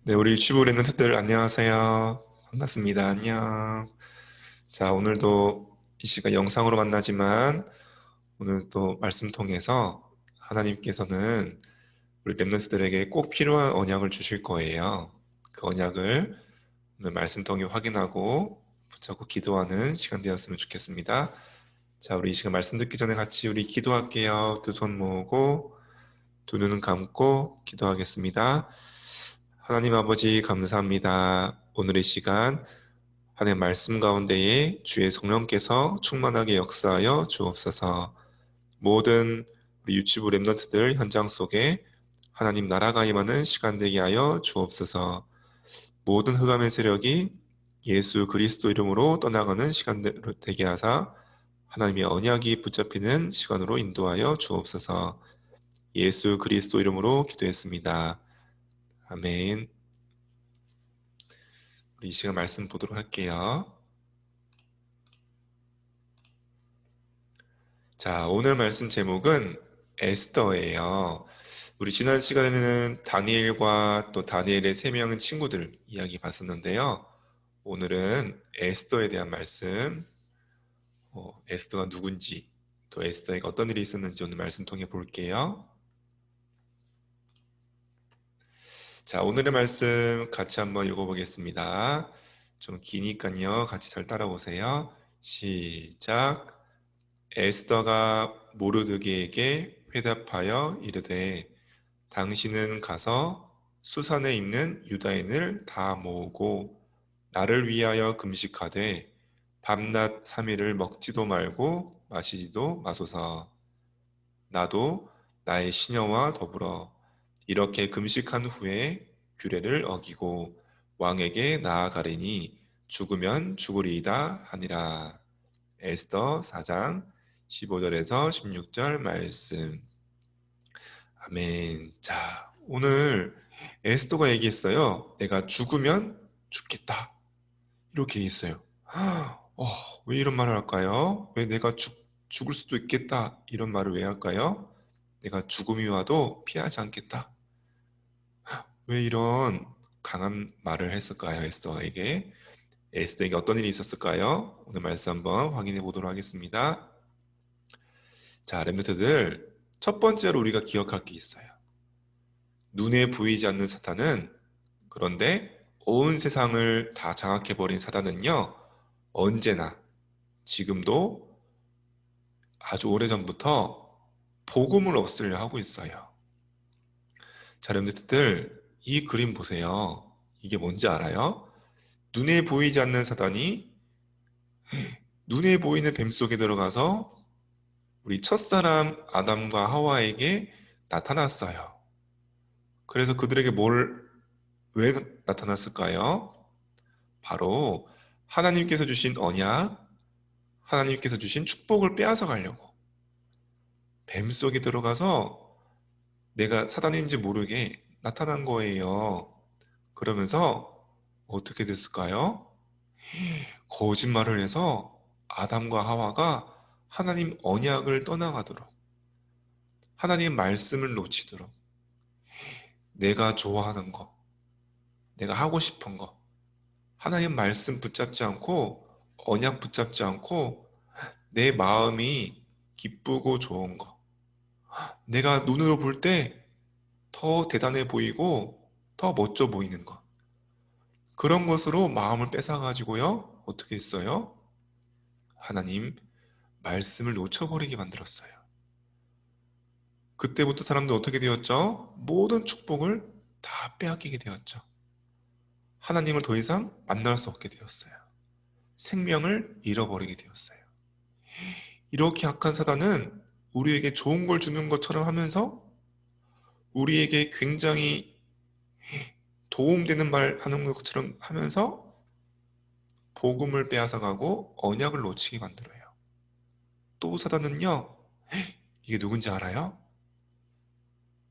네, 우리 유튜브 랩런트들 안녕하세요. 반갑습니다. 안녕. 자, 오늘도 이 시간 영상으로 만나지만 오늘 또 말씀 통해서 하나님께서는 우리 랩런트들에게 꼭 필요한 언약을 주실 거예요. 그 언약을 오늘 말씀 통해 확인하고 붙잡고 기도하는 시간 되었으면 좋겠습니다. 자, 우리 이 시간 말씀 듣기 전에 같이 우리 기도할게요. 두 손 모으고 두 눈은 감고 기도하겠습니다. 하나님 아버지 감사합니다. 오늘 이 시간 하나님 말씀 가운데에 주의 성령께서 충만하게 역사하여 주옵소서. 모든 우리 유치부 랩런트들 현장 속에 하나님 나라가 임하는 시간 되게 하여 주옵소서. 모든 흑암의 세력이 예수 그리스도 이름으로 떠나가는 시간 되게 하사 하나님의 언약이 붙잡히는 시간으로 인도하여 주옵소서. 예수 그리스도 이름으로 기도했습니다. 아멘. 우리 이 시간 말씀 보도록 할게요. 자, 오늘 말씀 제목은 에스더예요. 우리 지난 시간에는 다니엘과 또 다니엘의 세 명의 친구들 이야기 봤었는데요. 오늘은 에스더에 대한 말씀, 에스더가 누군지, 또 에스더에게 어떤 일이 있었는지 오늘 말씀 통해 볼게요. 자, 오늘의 말씀 같이 한번 읽어보겠습니다. 좀 기니까요. 같이 잘 따라오세요. 시작. 에스더가 모르드게에게 회답하여 이르되 당신은 가서 수산에 있는 유다인을 다 모으고 나를 위하여 금식하되 밤낮 3일을 먹지도 말고 마시지도 마소서. 나도 나의 시녀와 더불어 이렇게 금식한 후에 규례를 어기고 왕에게 나아가리니 죽으면 죽으리이다 하니라. 에스더 4장 15절에서 16절 말씀. 아멘. 자, 오늘 에스더가 얘기했어요. 내가 죽으면 죽겠다. 이렇게 얘기했어요. 어, 왜 이런 말을 할까요? 왜 내가 죽을 수도 있겠다. 이런 말을 왜 할까요? 내가 죽음이 와도 피하지 않겠다. 왜 이런 강한 말을 했을까요? 에스더에게. 에스더에게 어떤 일이 있었을까요? 오늘 말씀 한번 확인해 보도록 하겠습니다. 자, 렘너트들 첫 번째로 우리가 기억할 게 있어요. 눈에 보이지 않는 사탄은, 그런데 온 세상을 다 장악해버린 사단은요, 언제나 지금도 아주 오래전부터 복음을 없애려 하고 있어요. 자, 렘너트들 이 그림 보세요. 이게 뭔지 알아요? 눈에 보이지 않는 사단이 눈에 보이는 뱀 속에 들어가서 우리 첫사람 아담과 하와에게 나타났어요. 그래서 그들에게 왜 나타났을까요? 바로 하나님께서 주신 언약, 하나님께서 주신 축복을 빼앗아 가려고 뱀 속에 들어가서 내가 사단인지 모르게 나타난 거예요. 그러면서 어떻게 됐을까요? 거짓말을 해서 아담과 하와가 하나님 언약을 떠나가도록, 하나님 말씀을 놓치도록, 내가 좋아하는 거, 내가 하고 싶은 거, 하나님 말씀 붙잡지 않고 언약 붙잡지 않고 내 마음이 기쁘고 좋은 거, 내가 눈으로 볼 때 더 대단해 보이고 더 멋져 보이는 것, 그런 것으로 마음을 뺏어가지고요 어떻게 했어요? 하나님 말씀을 놓쳐버리게 만들었어요. 그때부터 사람들 어떻게 되었죠? 모든 축복을 다 빼앗기게 되었죠. 하나님을 더 이상 만날 수 없게 되었어요. 생명을 잃어버리게 되었어요. 이렇게 악한 사단은 우리에게 좋은 걸 주는 것처럼 하면서 우리에게 굉장히 도움되는 말 하는 것처럼 하면서 복음을 빼앗아가고 언약을 놓치게 만들어요. 또 사단은요, 이게 누군지 알아요?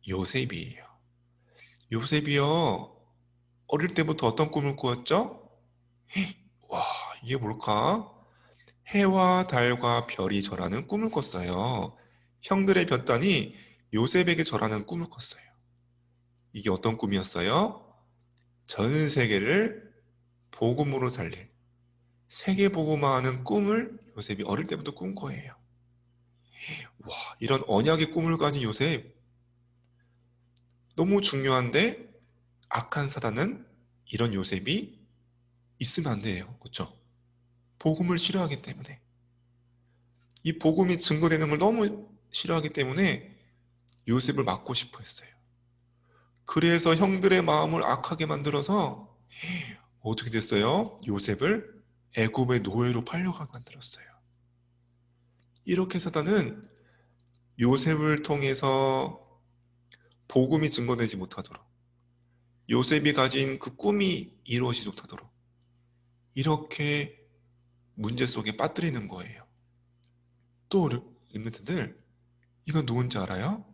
요셉이에요. 요셉이요, 어릴 때부터 어떤 꿈을 꾸었죠? 와, 이게 뭘까? 해와 달과 별이 절하는 꿈을 꿨어요. 형들의 볕단이 요셉에게 절하는 꿈을 꿨어요. 이게 어떤 꿈이었어요? 전 세계를 복음으로 살릴, 세계 복음화하는 꿈을 요셉이 어릴 때부터 꾼 거예요. 와, 이런 언약의 꿈을 가진 요셉, 너무 중요한데 악한 사단은 이런 요셉이 있으면 안 돼요. 그렇죠? 복음을 싫어하기 때문에, 이 복음이 증거되는 걸 너무 싫어하기 때문에 요셉을 막고 싶어 했어요. 그래서 형들의 마음을 악하게 만들어서 어떻게 됐어요? 요셉을 애굽의 노예로 팔려가게 만들었어요. 이렇게 사단은 요셉을 통해서 복음이 증거되지 못하도록, 요셉이 가진 그 꿈이 이루어지지 못하도록 이렇게 문제 속에 빠뜨리는 거예요. 또 렘넌트들, 이건 누군지 알아요?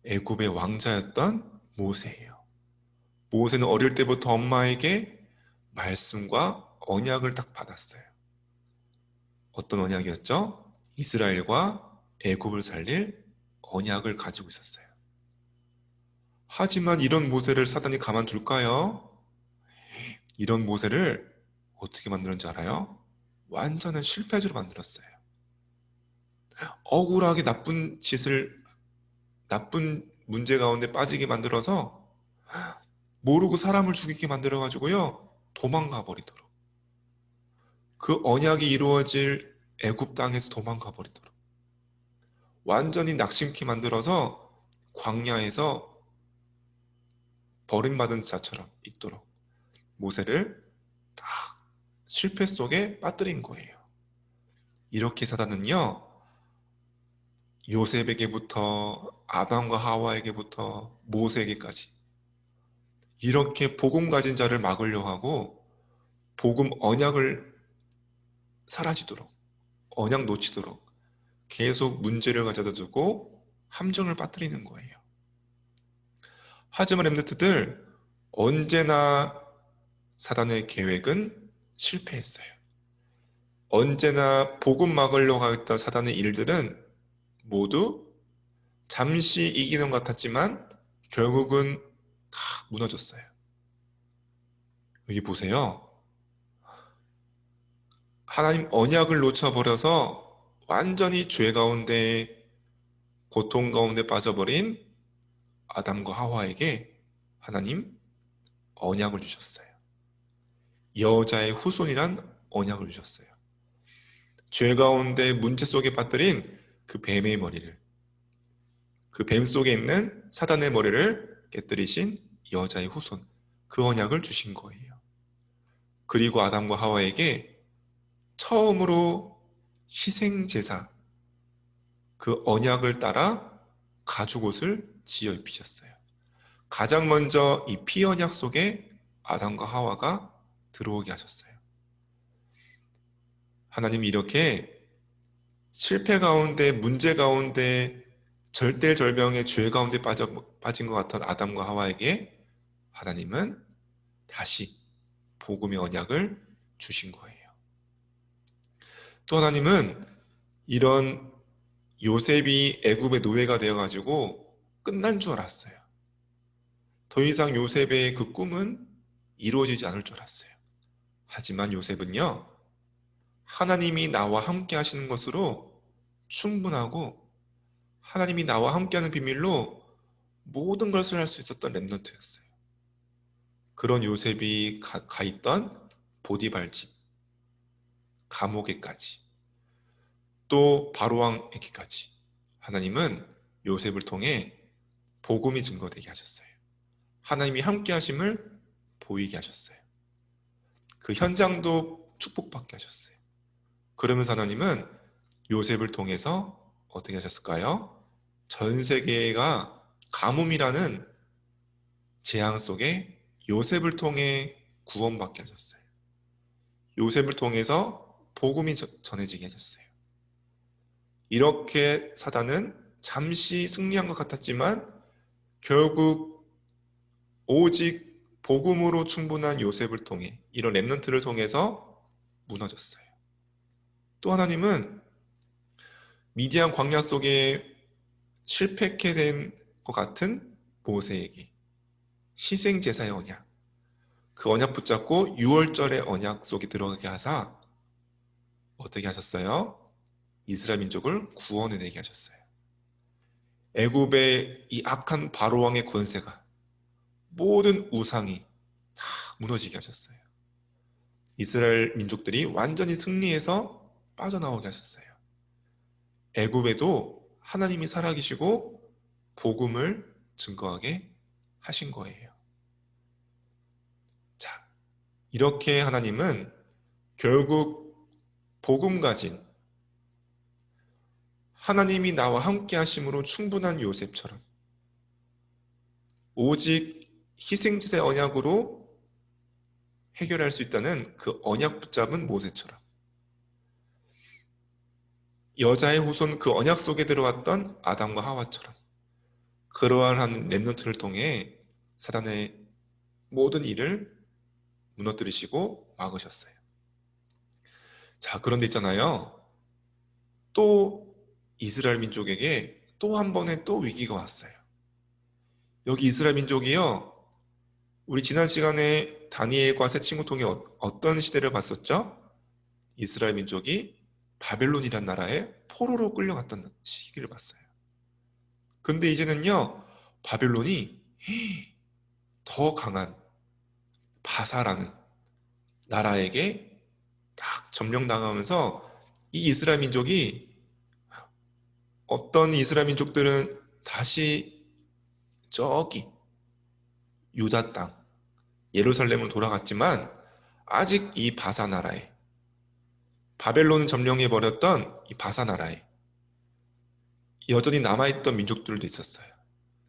애굽의 왕자였던 모세예요. 모세는 어릴 때부터 엄마에게 말씀과 언약을 딱 받았어요. 어떤 언약이었죠? 이스라엘과 애굽을 살릴 언약을 가지고 있었어요. 하지만 이런 모세를 사단이 가만둘까요? 이런 모세를 어떻게 만드는지 알아요? 완전한 실패주로 만들었어요. 억울하게 나쁜 문제 가운데 빠지게 만들어서 모르고 사람을 죽이게 만들어가지고요, 도망가 버리도록, 그 언약이 이루어질 애굽 땅에서 도망가 버리도록 완전히 낙심케 만들어서 광야에서 버림받은 자처럼 있도록 모세를 딱 실패 속에 빠뜨린 거예요. 이렇게 사단은요, 요셉에게부터 아담과 하와에게부터 모세에게까지 이렇게 복음 가진 자를 막으려 하고 복음 언약을 사라지도록, 언약 놓치도록 계속 문제를 가져다 두고 함정을 빠뜨리는 거예요. 하지만 렘넌트들, 언제나 사단의 계획은 실패했어요. 언제나 복음 막으려고 했던 사단의 일들은 모두 잠시 이기는 것 같았지만 결국은 다 무너졌어요. 여기 보세요. 하나님 언약을 놓쳐버려서 완전히 죄 가운데, 고통 가운데 빠져버린 아담과 하와에게 하나님 언약을 주셨어요. 여자의 후손이란 언약을 주셨어요. 죄 가운데 문제 속에 빠뜨린 그 뱀의 머리를, 그 뱀 속에 있는 사단의 머리를 깨뜨리신 여자의 후손, 그 언약을 주신 거예요. 그리고 아담과 하와에게 처음으로 희생제사, 그 언약을 따라 가죽옷을 지어 입히셨어요. 가장 먼저 이 피언약 속에 아담과 하와가 들어오게 하셨어요. 하나님이 이렇게 실패 가운데, 문제 가운데, 절대절명의 죄 가운데 빠진 것 같은 아담과 하와에게 하나님은 다시 복음의 언약을 주신 거예요. 또 하나님은 이런 요셉이 애굽의 노예가 되어가지고 끝난 줄 알았어요. 더 이상 요셉의 그 꿈은 이루어지지 않을 줄 알았어요. 하지만 요셉은요, 하나님이 나와 함께 하시는 것으로 충분하고 하나님이 나와 함께하는 비밀로 모든 것을 할 수 있었던 렘넌트였어요. 그런 요셉이 가 있던 보디발 집, 감옥에까지, 또 바로왕에게까지 하나님은 요셉을 통해 복음이 증거되게 하셨어요. 하나님이 함께 하심을 보이게 하셨어요. 그 현장도 축복받게 하셨어요. 그러면서 하나님은 요셉을 통해서 어떻게 하셨을까요? 전 세계가 가뭄이라는 재앙 속에 요셉을 통해 구원받게 하셨어요. 요셉을 통해서 복음이 전해지게 하셨어요. 이렇게 사단은 잠시 승리한 것 같았지만 결국 오직 복음으로 충분한 요셉을 통해, 이런 렘넌트를 통해서 무너졌어요. 또 하나님은 미디안 광야 속에 실패케 된 것 같은 모세에게 희생제사의 언약, 그 언약 붙잡고 6월절의 언약 속에 들어가게 하사 어떻게 하셨어요? 이스라엘 민족을 구원해내게 하셨어요. 애굽의 이 악한 바로 왕의 권세가, 모든 우상이 다 무너지게 하셨어요. 이스라엘 민족들이 완전히 승리해서 빠져나오게 하셨어요. 애굽에도 하나님이 살아계시고 복음을 증거하게 하신 거예요. 자, 이렇게 하나님은 결국 복음 가진, 하나님이 나와 함께 하심으로 충분한 요셉처럼, 오직 희생제의 언약으로 해결할 수 있다는 그 언약 붙잡은 모세처럼, 여자의 후손 그 언약 속에 들어왔던 아담과 하와처럼, 그러한 렘넌트를 통해 사단의 모든 일을 무너뜨리시고 막으셨어요. 자, 그런데 있잖아요. 또 이스라엘 민족에게 또 한 번의 또 위기가 왔어요. 여기 이스라엘 민족이요, 우리 지난 시간에 다니엘과 새 친구 통해 어떤 시대를 봤었죠? 이스라엘 민족이 바벨론이란 나라에 포로로 끌려갔던 시기를 봤어요. 근데 이제는요, 바벨론이 더 강한 바사라는 나라에게 딱 점령당하면서 이 이스라엘 민족이, 어떤 이스라엘 민족들은 다시 저기 유다 땅 예루살렘으로 돌아갔지만, 아직 이 바사 나라에, 바벨론 점령해버렸던 이 바사 나라에 여전히 남아있던 민족들도 있었어요.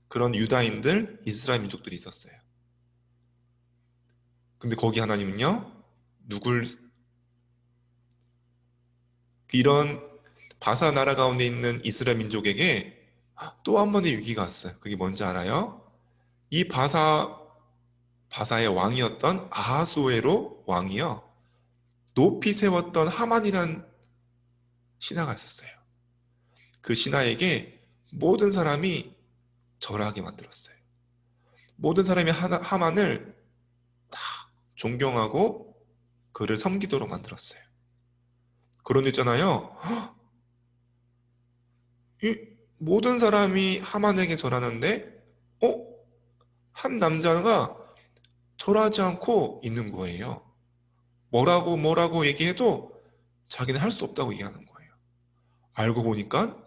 그런 유다인들, 이스라엘 민족들이 있었어요. 근데 거기 하나님은요, 누굴, 이런 바사 나라 가운데 있는 이스라엘 민족에게 또 한 번의 위기가 왔어요. 그게 뭔지 알아요? 이 바사의 왕이었던 아하수에로 왕이요, 높이 세웠던 하만이란 신하가 있었어요. 그 신하에게 모든 사람이 절하게 만들었어요. 모든 사람이 하만을 다 존경하고 그를 섬기도록 만들었어요. 그런 데 있잖아요. 이 모든 사람이 하만에게 절하는데, 어? 한 남자가 절하지 않고 있는 거예요. 뭐라고 얘기해도 자기는 할 수 없다고 얘기하는 거예요. 알고 보니까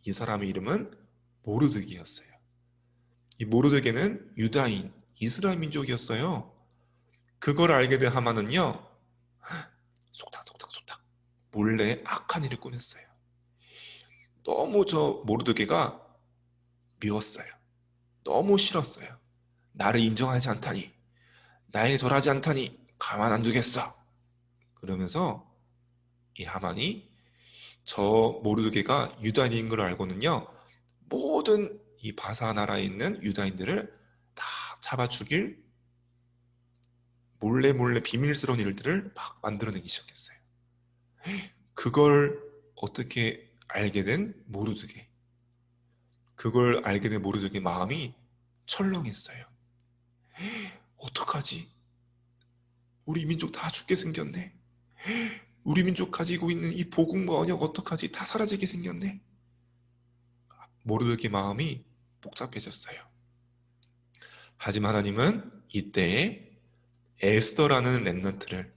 이 사람의 이름은 모르드기였어요. 이 모르드게는 유다인, 이스라엘 민족이었어요. 그걸 알게 된 하만은요, 속닥속닥속닥 몰래 악한 일을 꾸몄어요. 너무 저 모르드게가 미웠어요. 너무 싫었어요. 나를 인정하지 않다니, 나에게 절하지 않다니 가만 안 두겠어. 그러면서 이 하만이 저 모르드게가 유다인인 걸 알고는요, 모든 이 바사 나라에 있는 유다인들을 다 잡아 죽일 몰래 비밀스러운 일들을 막 만들어내기 시작했어요. 그걸 어떻게 알게 된 모르드게, 그걸 알게 된 모르드게 마음이 철렁했어요. 어떡하지? 우리 민족 다 죽게 생겼네. 우리 민족 가지고 있는 이 복음과 언약 어떡하지? 다 사라지게 생겼네. 모르드게 마음이 복잡해졌어요. 하지만 하나님은 이때에 에스더라는 렘넌트를,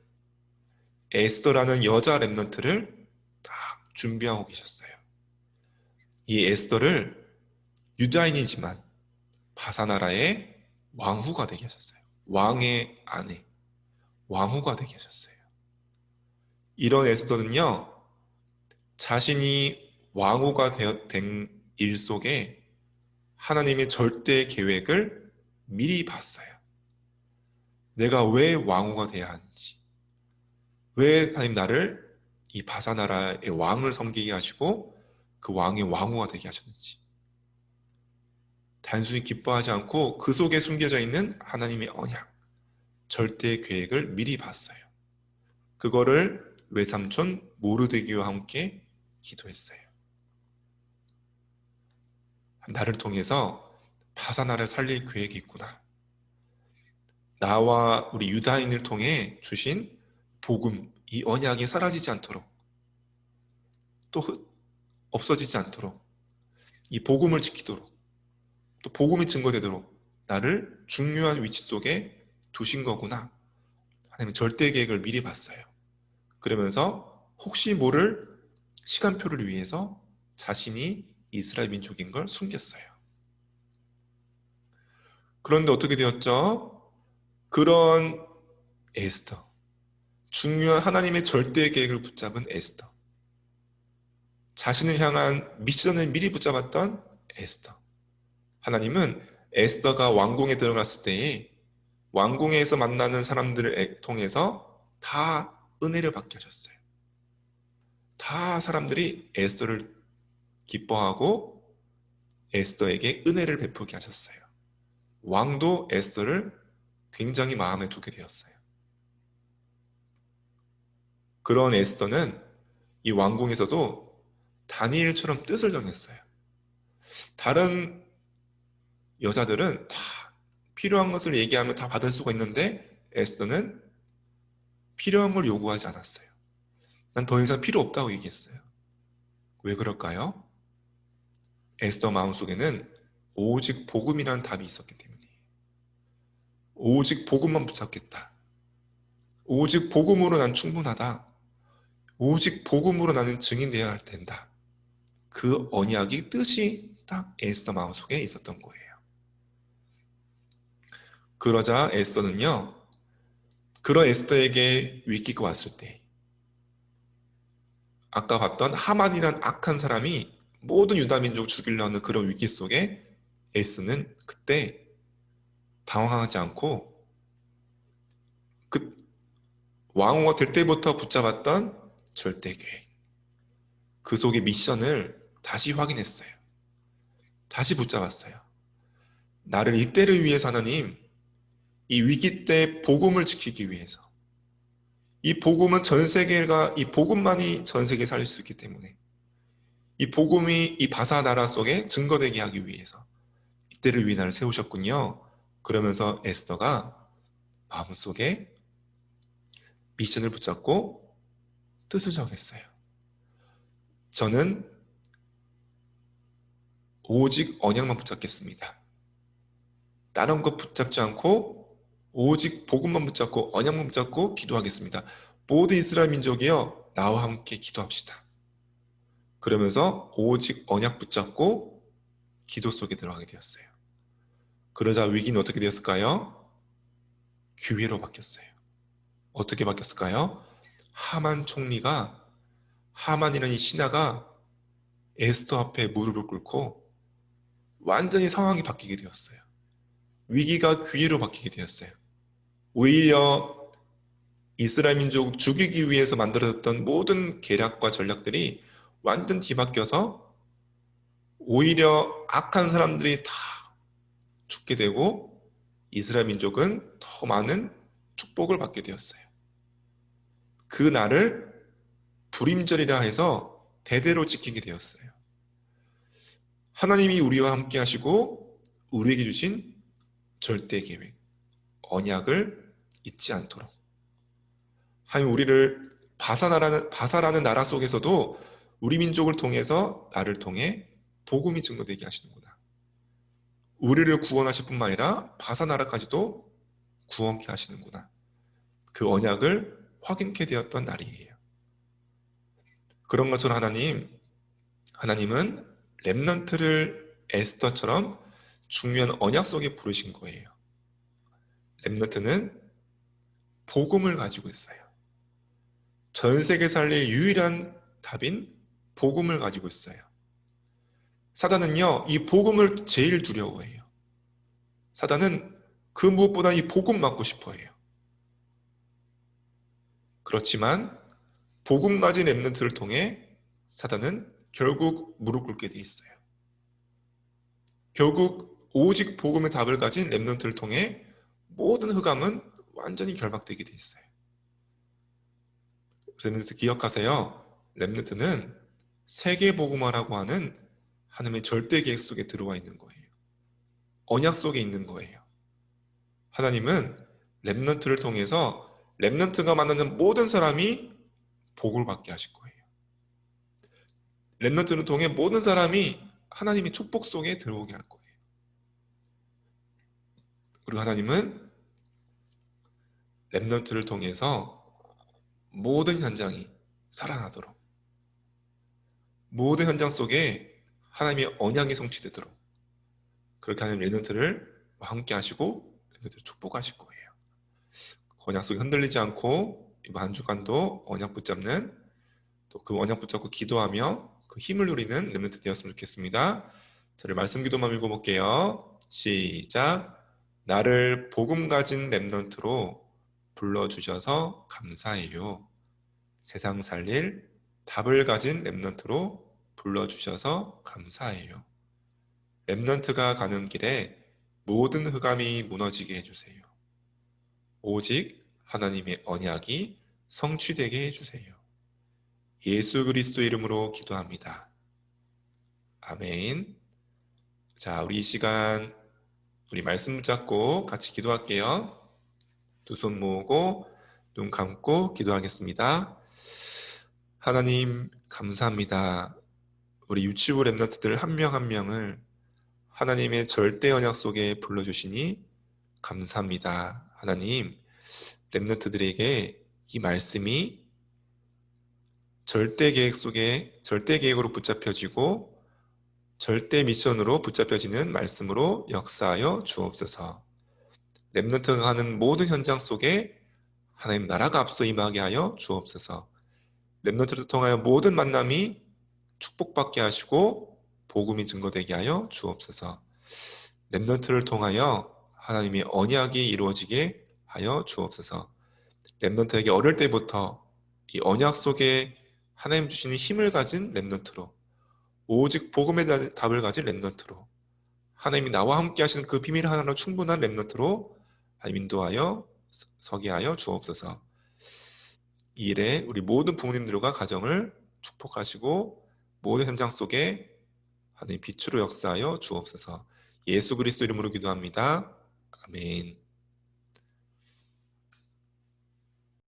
에스더라는 여자 렘넌트를 딱 준비하고 계셨어요. 이 에스더를 유다인이지만 바사나라의 왕후가 되게 하셨어요. 왕의 아내, 왕후가 되게 하셨어요. 이런 에스더는요, 자신이 왕후가 된 일 속에 하나님의 절대 계획을 미리 봤어요. 내가 왜 왕후가 돼야 하는지, 왜 하나님 나를 이 바사나라의 왕을 섬기게 하시고 그 왕의 왕후가 되게 하셨는지, 단순히 기뻐하지 않고 그 속에 숨겨져 있는 하나님의 언약, 절대 계획을 미리 봤어요. 그거를 외삼촌 모르드기와 함께 기도했어요. 나를 통해서 바사나를 살릴 계획이 있구나. 나와 우리 유다인을 통해 주신 복음, 이 언약이 사라지지 않도록, 또 없어지지 않도록, 이 복음을 지키도록, 또 복음이 증거되도록 나를 중요한 위치 속에 두신 거구나. 하나님은 절대 계획을 미리 봤어요. 그러면서 혹시 모를 시간표를 위해서 자신이 이스라엘 민족인 걸 숨겼어요. 그런데 어떻게 되었죠? 그런 에스더, 중요한 하나님의 절대 계획을 붙잡은 에스더, 자신을 향한 미션을 미리 붙잡았던 에스더. 하나님은 에스더가 왕궁에 들어갔을 때에 왕궁에서 만나는 사람들을 통해서 다 은혜를 받게 하셨어요. 다 사람들이 에스더를 기뻐하고 에스더에게 은혜를 베푸게 하셨어요. 왕도 에스더를 굉장히 마음에 두게 되었어요. 그런 에스더는 이 왕궁에서도 다니엘처럼 뜻을 정했어요. 다른 여자들은 다 필요한 것을 얘기하면 다 받을 수가 있는데 에스더는 필요한 걸 요구하지 않았어요. 난 더 이상 필요 없다고 얘기했어요. 왜 그럴까요? 에스더 마음속에는 오직 복음이라는 답이 있었기 때문이에요. 오직 복음만 붙잡겠다. 오직 복음으로 난 충분하다. 오직 복음으로 나는 증인되어야 할 텐다. 그 언약이 뜻이 딱 에스더 마음속에 있었던 거예요. 그러자 에스더는요, 그런 에스더에게 위기가 왔을 때 아까 봤던 하만이란 악한 사람이 모든 유다 민족 죽이려는 그런 위기 속에 에스더는 그때 당황하지 않고 그 왕후가 될 때부터 붙잡았던 절대 계획, 그 속의 미션을 다시 확인했어요. 다시 붙잡았어요. 나를 이때를 위해서 하나님, 이 위기 때 복음을 지키기 위해서, 이 복음은 전 세계가, 이 복음만이 전 세계에 살릴 수 있기 때문에 이 복음이 이 바사 나라 속에 증거되게 하기 위해서 이때를 위해 나를 세우셨군요. 그러면서 에스더가 마음속에 미션을 붙잡고 뜻을 정했어요. 저는 오직 언약만 붙잡겠습니다. 다른 것 붙잡지 않고 오직 복음만 붙잡고 언약만 붙잡고 기도하겠습니다. 모든 이스라엘 민족이여 나와 함께 기도합시다. 그러면서 오직 언약 붙잡고 기도 속에 들어가게 되었어요. 그러자 위기는 어떻게 되었을까요? 기회로 바뀌었어요. 어떻게 바뀌었을까요? 하만 총리가, 하만이라는 이 신하가 에스더 앞에 무릎을 꿇고 완전히 상황이 바뀌게 되었어요. 위기가 기회로 바뀌게 되었어요. 오히려 이스라엘 민족을 죽이기 위해서 만들어졌던 모든 계략과 전략들이 완전 뒤바뀌어서 오히려 악한 사람들이 다 죽게 되고 이스라엘 민족은 더 많은 축복을 받게 되었어요. 그 날을 불임절이라 해서 대대로 지키게 되었어요. 하나님이 우리와 함께 하시고 우리에게 주신 절대 계획, 언약을 잊지 않도록. 하나님 우리를 바사라는 나라 속에서도 우리 민족을 통해서 나를 통해 복음이 증거되게 하시는구나. 우리를 구원하실 뿐만 아니라 바사 나라까지도 구원케 하시는구나. 그 언약을 확인케 되었던 날이에요. 그런 것처럼 하나님은 렘넌트를 에스더처럼 중요한 언약 속에 부르신 거예요. 렘넌트는 복음을 가지고 있어요. 전 세계 살릴 유일한 답인 복음을 가지고 있어요. 사단은요, 이 복음을 제일 두려워해요. 사단은 그 무엇보다 이 복음 맞고 싶어 해요. 그렇지만 복음 가진 렘넌트를 통해 사단은 결국 무릎 꿇게 돼 있어요. 결국 오직 복음의 답을 가진 렘넌트를 통해 모든 흑암은 완전히 결박되게 돼 있어요. 그래서 기억하세요. 렘넌트는 세계복음화라고 하는 하나님의 절대 계획 속에 들어와 있는 거예요. 언약 속에 있는 거예요. 하나님은 렘넌트를 통해서 렘넌트가 만나는 모든 사람이 복을 받게 하실 거예요. 렘넌트를 통해 모든 사람이 하나님의 축복 속에 들어오게 할 거예요. 그리고 하나님은 렘넌트를 통해서 모든 현장이 살아나도록, 모든 현장 속에 하나님의 언약이 성취되도록 그렇게 하는 렘넌트를 함께 하시고 렘넌트를 축복하실 거예요. 언약 속에 흔들리지 않고 이번 한 주간도 언약 붙잡는, 또 그 언약 붙잡고 기도하며 그 힘을 누리는 렘넌트 되었으면 좋겠습니다. 저를 말씀 기도만 읽어볼게요. 시작. 나를 복음 가진 렘넌트로 불러주셔서 감사해요. 세상 살릴 답을 가진 렘넌트로 불러주셔서 감사해요. 렘넌트가 가는 길에 모든 흑암이 무너지게 해주세요. 오직 하나님의 언약이 성취되게 해주세요. 예수 그리스도 이름으로 기도합니다. 아멘. 자, 우리 이 시간 우리 말씀 붙잡고 같이 기도할게요. 두 손 모으고 눈 감고 기도하겠습니다. 하나님 감사합니다. 우리 유치부 렘넌트들 한 명 한 명을 하나님의 절대 언약 속에 불러주시니 감사합니다. 하나님, 렘넌트들에게 이 말씀이 절대 계획 속에 절대 계획으로 붙잡혀지고 절대 미션으로 붙잡혀지는 말씀으로 역사하여 주옵소서. 렘넌트가 하는 모든 현장 속에 하나님 나라가 앞서 임하게 하여 주옵소서. 렘넌트를 통하여 모든 만남이 축복받게 하시고 복음이 증거되게 하여 주옵소서. 렘넌트를 통하여 하나님의 언약이 이루어지게 하여 주옵소서. 렘넌트에게 어릴 때부터 이 언약 속에 하나님 주시는 힘을 가진 렘넌트로, 오직 복음의 답을 가진 렘넌트로, 하나님이 나와 함께 하시는 그 비밀 하나로 충분한 렘넌트로 하나님 인도하여 서게 하여 주옵소서. 이 일에 우리 모든 부모님들과 가정을 축복하시고 모든 현장 속에 하나님 빛으로 역사하여 주옵소서. 예수 그리스도 이름으로 기도합니다. 아멘.